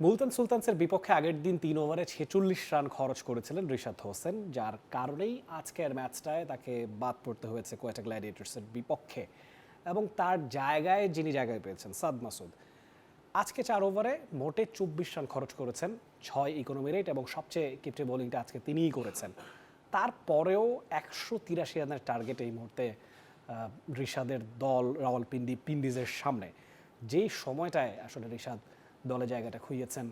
মুলতান সুলতানসের বিপক্ষে আগের দিন 3 ওভারে 46 রান খরচ করেছিলেন রিশাদ হোসেন, যার কারণেই আজকের ম্যাচটায় তাকে বাদ পড়তে হয়েছে কোয়েটা গ্ল্যাডিয়েটর্সের বিপক্ষে। এবং তার জায়গায় যিনি জায়গায় পেয়েছেন সাদ মাসুদ, আজকে 4 ওভারে মোটে 24 রান খরচ করেছেন, 6 ইকোনমি রেট এবং সবচেয়ে ক্ষিপ্র বোলিংটা আজকে তিনিই করেছেন। তারপরেও 183 রানের টার্গেট এই মুহূর্তে রিশাদের দল রাওয়ালপিন্ডিজের সামনে। যেই সময়টায় আসলে রিশাদ দলে জায়গাটা খুইয়েছেন,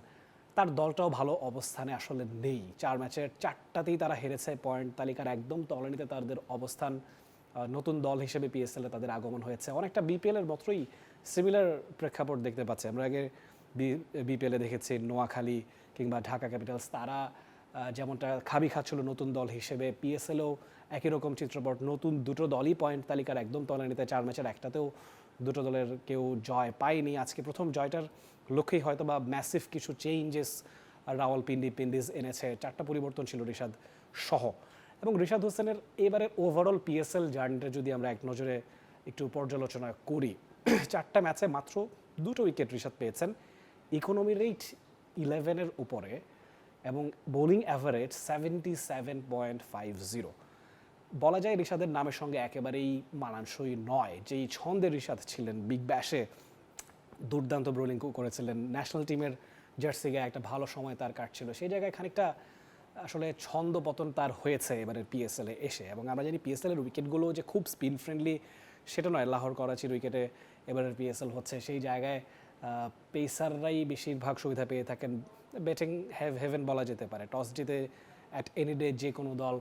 তার দলটাও ভালো অবস্থানে আসলে নেই। 4 ম্যাচের 4টাতেই তারা হেরেছে, পয়েন্ট তালিকার একদম তলানিতে তাদের অবস্থান। নতুন দল হিসেবে পিএসএলে তাদের আগমন হয়েছে, অনেকটা বিপিএলের মতোই সিমিলার প্রেক্ষাপট দেখতে পাচ্ছে। আমরা আগে বিপিএলে দেখেছি নোয়াখালী কিংবা ঢাকা ক্যাপিটালস, তারা যেমনটা খাবি খাচ্ছিল নতুন দল হিসেবে, পিএসএলেও একই রকম চিত্রপট। নতুন দুটো দলই পয়েন্ট তালিকার একদম তলানিতে, 4 ম্যাচের একটাতেও দুটো দলের কেউ জয় পায়নি। আজকে প্রথম জয়টার লক্ষ্যেই হয়তো বা ম্যাসিভ কিছু চেঞ্জেস রাওয়ালপিন্ডিজ এনেছে। 4টা পরিবর্তন ছিল রিশাদ সহ। এবং রিশাদ হোসেনের এবারে ওভারঅল পিএসএল জার্নিটা যদি আমরা এক নজরে একটু পর্যালোচনা করি, 4টা ম্যাচে মাত্র 2টো উইকেট রিশাদ পেয়েছেন, ইকোনমি রেট 11-এর উপরে এবং বোলিং অ্যাভারেজ 77.50। বলা যায় রিশাদের নামের সঙ্গে একেবারেই মানানসই নয়। যেই ছন্দে রিশাদ ছিলেন, বিগ ব্যাশে দুর্দান্ত বোলিং করেছিলেন, ন্যাশনাল টিমের জার্সি গায়ে একটা ভালো সময় তার কাটছিল, সেই জায়গায় খানিকটা আসলে ছন্দ পতন তার হয়েছে এবারের পিএসএলে এসে। এবং আমরা জানি পিএসএলের উইকেটগুলো যে খুব স্পিন ফ্রেন্ডলি সেটা নয়, লাহোর করাচির উইকেটে এবারের পিএসএল হচ্ছে, সেই জায়গায় পেসাররাই বেশিরভাগ সুবিধা পেয়ে থাকেন। ব্যাটিং হেভেন বলা যেতে পারে, টস জিতে অ্যাট এনি ডে যে কোনো দল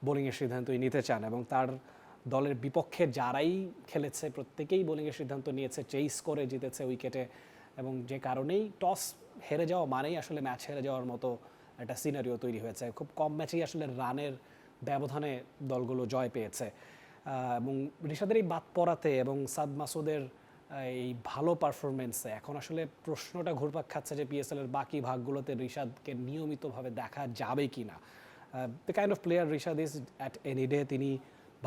বোলিংয়ের সিদ্ধান্তই নিতে চান এবং তার দলের বিপক্ষে যারাই খেলেছে প্রত্যেকেই বোলিংয়ের সিদ্ধান্ত নিয়েছে, চেইস করে জিতেছে উইকেটে। এবং যে কারণেই টস হেরে যাওয়া মানেই আসলে ম্যাচ হেরে যাওয়ার মতো একটা সিনারিও তৈরি হয়েছে। খুব কম ম্যাচেই আসলে রানের ব্যবধানে দলগুলো জয় পেয়েছে। এবং রিশাদের এই বাদ পড়াতে এবং সাদ মাসুদের এই ভালো পারফরমেন্সে এখন আসলে প্রশ্নটা ঘুরপাক খাচ্ছে যে পিএসএলের বাকি ভাগগুলোতে রিশাদকে নিয়মিতভাবে দেখা যাবে কি না। The kind of player Rishad is at any day, তিনি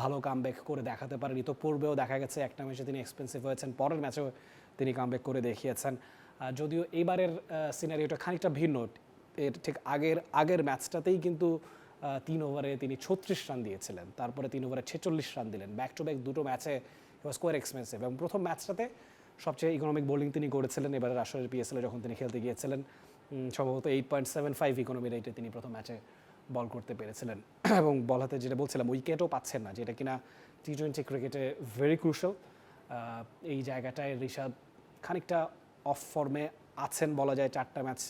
ভালো কামব্যাক করে দেখাতে পারেন। পূর্বেও দেখা গেছে একটা ম্যাচে তিনি এক্সপেন্সিভ হয়েছেন, পরের ম্যাচেও তিনি কামব্যাক করে দেখিয়েছেন। যদিও এবারের সিনারিওটা খানিকটা ভিন্ন, এর ঠিক আগের ম্যাচটাতেই কিন্তু 3 ওভারে তিনি 36 রান দিয়েছিলেন, তারপরে 3 ওভারে 46 রান দিলেন। ব্যাক টু ব্যাক দুটো ম্যাচে ওয়াজ কোয়ার এক্সপেন্সিভ। এবং প্রথম ম্যাচটাতে সবচেয়ে ইকোনমিক বোলিং তিনি করেছিলেন এবারের আসরের পিএসএলে যখন তিনি খেলতে গিয়েছিলেন। সম্ভবত 8.75 ইকোনমি রেটে তিনি প্রথম ম্যাচে বল করতে পেরেছিলেন। এবং বল হাতে যেটা বলছিলাম, উইকেটও পাচ্ছেন না, যেটা কিনা টি-20 ক্রিকেটে ভেরি ক্রুশাল। এই জায়গাটায় রিশাদ খানিকটা অফ ফর্মে আছেন বলা যায় 4টা ম্যাচ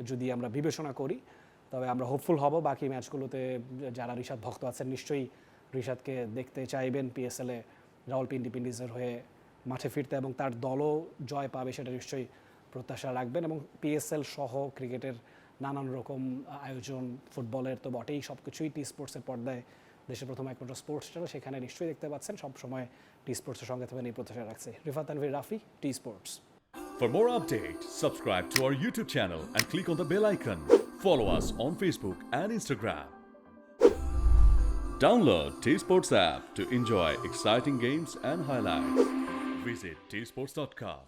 যদি আমরা বিবেচনা করি। তবে আমরা হোপফুল হব বাকি ম্যাচগুলোতে যারা রিশাদ ভক্ত আছেন নিশ্চয়ই রিশাদকে দেখতে চাইবেন পিএসএলে রাওয়ালপিন্ডিজের হয়ে মাঠে ফিরতে, এবং তার দলও জয় পাবে সেটা নিশ্চয়ই প্রত্যাশা রাখবেন। এবং পিএসএল সহ ক্রিকেটের নানান রকম আয়োজন, ফুটবলের তো বটেই, সব কিছুই টি স্পোর্টসের পর্দায় দেশের প্রথম একমাত্র স্পোর্টস চ্যানেল, সেখানে নিশ্চয়ই দেখতে পাচ্ছেন। সব সময় টি স্পোর্টসের সঙ্গে থাকবেন এই প্রত্যাশা রাখছে। Rifat Tanvir Rafi, T Sports. For more updates, subscribe to our YouTube channel and click on the bell icon. Follow us on Facebook and Instagram. Download T Sports app to enjoy exciting games and highlights. Visit tsports.com.